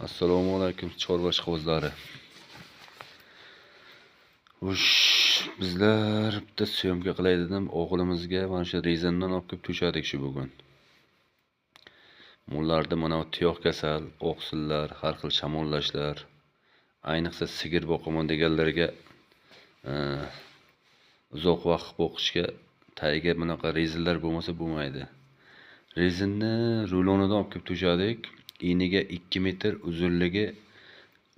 Assalomu alaykum chorva ishqibozlari. Bizlar bitta syomka qilay dedim. O'g'limizga mana shu rezindan olib kelib to'shadik shu bugun. Mularda mana tuyoq kasal, oqsillar, har xil shamollashlar, ayniqsa sigir boqaman deganlarga uzoq vaqt boqishga tayga bunaqa rezinlar bo'lmasa bo'lmaydi. Rezinni rulonidan olib kelib to'shadik. Eniga 2 metr, uzunligi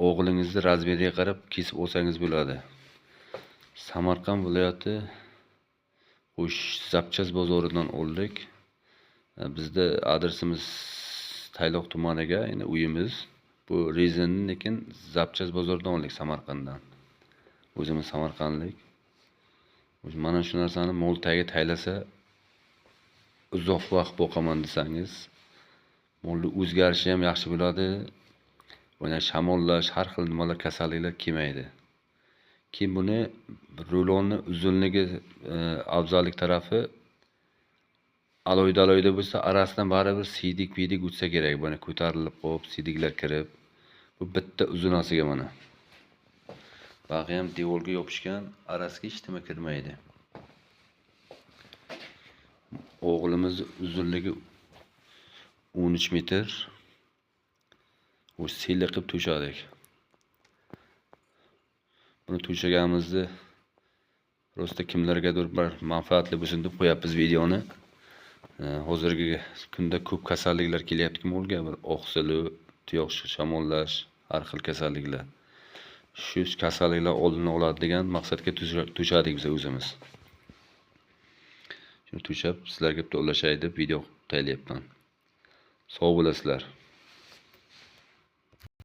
o'g'lingizni razmeriga qarab kesib olsangiz bo'ladi. Samarqand viloyati Zapchas bozoridan oldik. Bizda adresimiz Tayloq tumaniga, ya'ni uyimiz. Bu rezinni lekin Zapchas bozoridan oldik, Samarqanddan. O'zimiz samarqandlik. Mana shu narsani mo'l tagiga taylasa uzoq vaqt boqaman desangiz, mo'lni o'zgarishi ham yaxshi bo'ladi. O'yna shamollash, har xil nimalar kasalliklar kelmaydi. Keyin buni rulonni uzunligi afzallik tarafi aloyda bo'lsa, arasidan baribir siydik o'tsa kerak. Buni ko'tarilib qolib, siydiklar kirib, bu bitta uzunasiga mana. Baqi ham devorga yopishgan, arasiga hech nima kirmaydi. O'g'limiz uzunligi 13 metr. O siyli qilib to'shadik. Buni to'shaganimizni rosta kimlargadir bir manfaatli bo'lsin deb qo'yapmiz videoni. Hozirgi kunda ko'p kasalliklar kelyapti mo'lga, bir oqsili, tuyoq shamollash, har xil kasalliklar. Shu kasalliklar oldini oladi degan maqsadga to'shadik biz o'zimiz. Shuni to'shab sizlarga bitta ulashay deb video tayyorlayapman. Sog' bo'lasizlar.